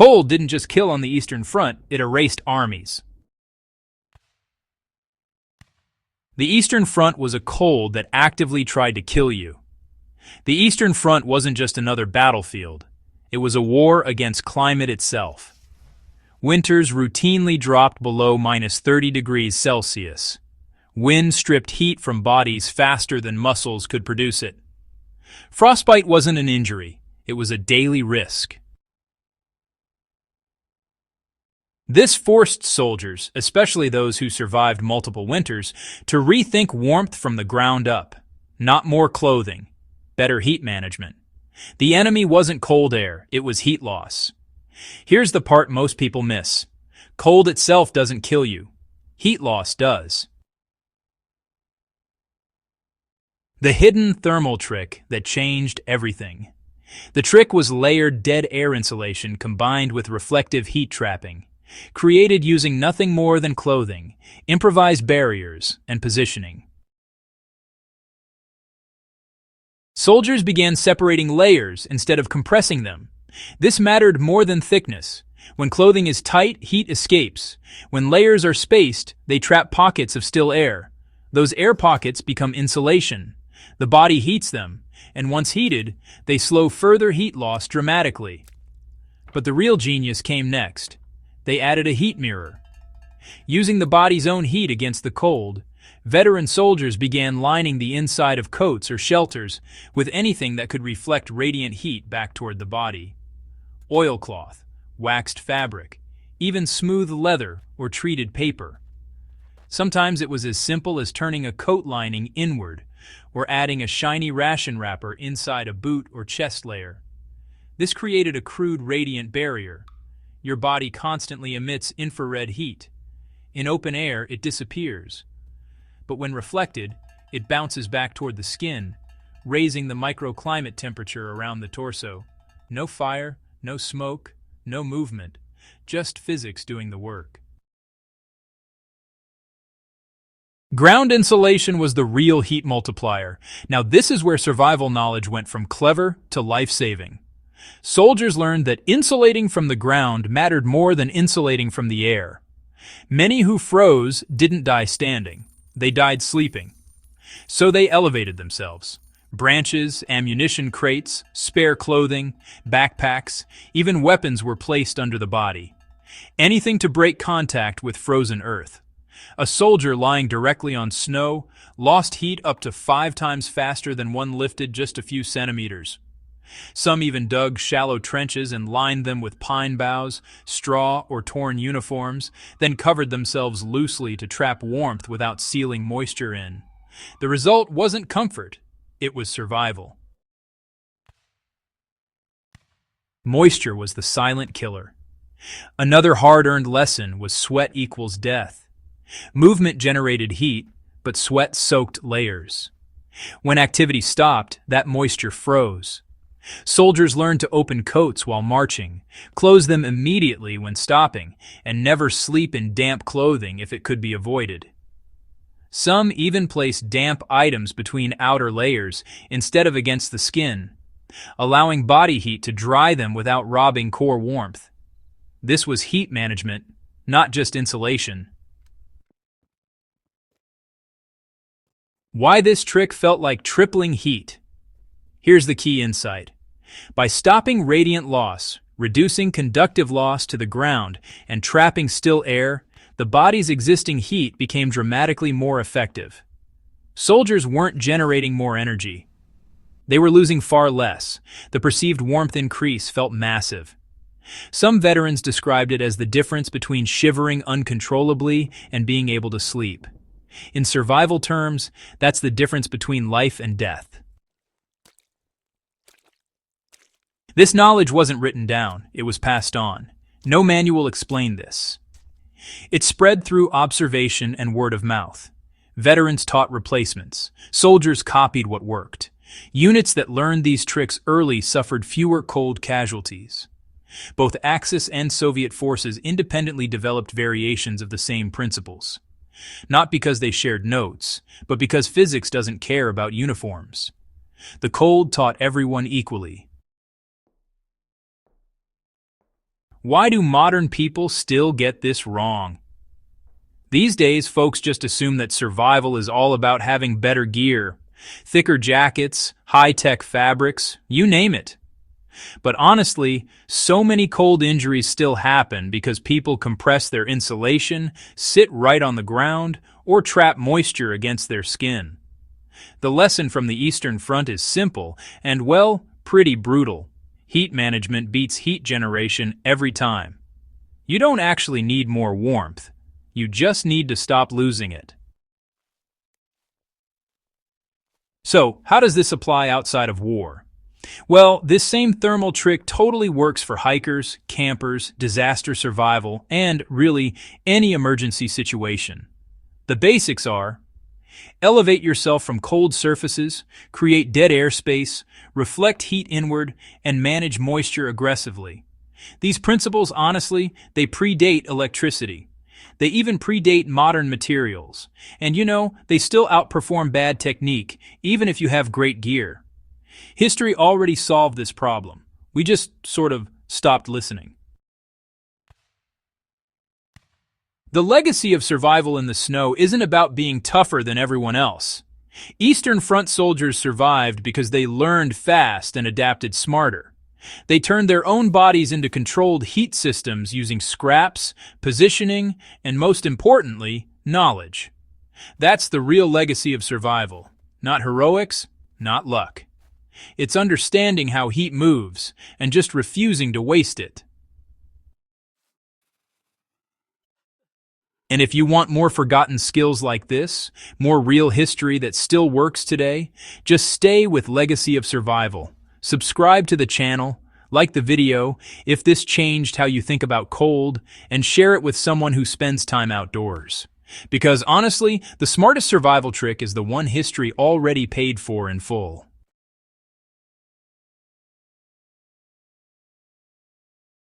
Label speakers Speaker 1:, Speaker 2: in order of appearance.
Speaker 1: Cold didn't just kill on the Eastern Front, it erased armies. The Eastern Front was a cold that actively tried to kill you. The Eastern Front wasn't just another battlefield. It was a war against climate itself. Winters routinely dropped below -30 degrees Celsius. Wind stripped heat from bodies faster than muscles could produce it. Frostbite wasn't an injury, it was a daily risk. This forced soldiers, especially those who survived multiple winters, to rethink warmth from the ground up. Not more clothing, better heat management. The enemy wasn't cold air, it was heat loss. Here's the part most people miss. Cold itself doesn't kill you. Heat loss does. The hidden thermal trick that changed everything. The trick was layered dead air insulation combined with reflective heat trapping, created using nothing more than clothing, improvised barriers, and positioning. Soldiers began separating layers instead of compressing them. This mattered more than thickness. When clothing is tight, heat escapes. When layers are spaced, they trap pockets of still air. Those air pockets become insulation. The body heats them, and once heated, they slow further heat loss dramatically. But the real genius came next. They added a heat mirror. Using the body's own heat against the cold, veteran soldiers began lining the inside of coats or shelters with anything that could reflect radiant heat back toward the body. Oilcloth, waxed fabric, even smooth leather or treated paper. Sometimes it was as simple as turning a coat lining inward or adding a shiny ration wrapper inside a boot or chest layer. This created a crude radiant barrier. Your body constantly emits infrared heat. In open air, it disappears. But when reflected, it bounces back toward the skin, raising the microclimate temperature around the torso. No fire, no smoke, no movement, just physics doing the work. Ground insulation was the real heat multiplier. Now this is where survival knowledge went from clever to life-saving. Soldiers learned that insulating from the ground mattered more than insulating from the air. Many who froze didn't die standing. They died sleeping. So they elevated themselves. Branches, ammunition crates, spare clothing, backpacks, even weapons were placed under the body. Anything to break contact with frozen earth. A soldier lying directly on snow lost heat up to 5 times faster than one lifted just a few centimeters. Some even dug shallow trenches and lined them with pine boughs, straw, or torn uniforms, then covered themselves loosely to trap warmth without sealing moisture in. The result wasn't comfort, it was survival. Moisture was the silent killer. Another hard-earned lesson was sweat equals death. Movement generated heat, but sweat soaked layers. When activity stopped, that moisture froze. Soldiers learned to open coats while marching, close them immediately when stopping, and never sleep in damp clothing if it could be avoided. Some even placed damp items between outer layers instead of against the skin, allowing body heat to dry them without robbing core warmth. This was heat management, not just insulation. Why this trick felt like tripling heat? Here's the key insight. By stopping radiant loss, reducing conductive loss to the ground, and trapping still air, the body's existing heat became dramatically more effective. Soldiers weren't generating more energy. They were losing far less. The perceived warmth increase felt massive. Some veterans described it as the difference between shivering uncontrollably and being able to sleep. In survival terms, that's the difference between life and death. This knowledge wasn't written down, it was passed on. No manual explained this. It spread through observation and word of mouth. Veterans taught replacements. Soldiers copied what worked. Units that learned these tricks early suffered fewer cold casualties. Both Axis and Soviet forces independently developed variations of the same principles. Not because they shared notes, but because physics doesn't care about uniforms. The cold taught everyone equally. Why do modern people still get this wrong? These days, folks just assume that survival is all about having better gear, thicker jackets, high-tech fabrics, you name it. But honestly, so many cold injuries still happen because people compress their insulation, sit right on the ground, or trap moisture against their skin. The lesson from the Eastern Front is simple and, well, pretty brutal. Heat management beats heat generation every time. You don't actually need more warmth. You just need to stop losing it. So, how does this apply outside of war? Well, this same thermal trick totally works for hikers, campers, disaster survival, and, really, any emergency situation. The basics are: elevate yourself from cold surfaces, create dead air space, reflect heat inward, and manage moisture aggressively. These principles, honestly, they predate electricity. They even predate modern materials. And they still outperform bad technique, even if you have great gear. History already solved this problem. We just sort of stopped listening. The legacy of survival in the snow isn't about being tougher than everyone else. Eastern Front soldiers survived because they learned fast and adapted smarter. They turned their own bodies into controlled heat systems using scraps, positioning, and most importantly, knowledge. That's the real legacy of survival. Not heroics, not luck. It's understanding how heat moves and just refusing to waste it. And if you want more forgotten skills like this, more real history that still works today, just stay with Legacy of Survival. Subscribe to the channel, like the video if this changed how you think about cold, and share it with someone who spends time outdoors. Because honestly, the smartest survival trick is the one history already paid for in full.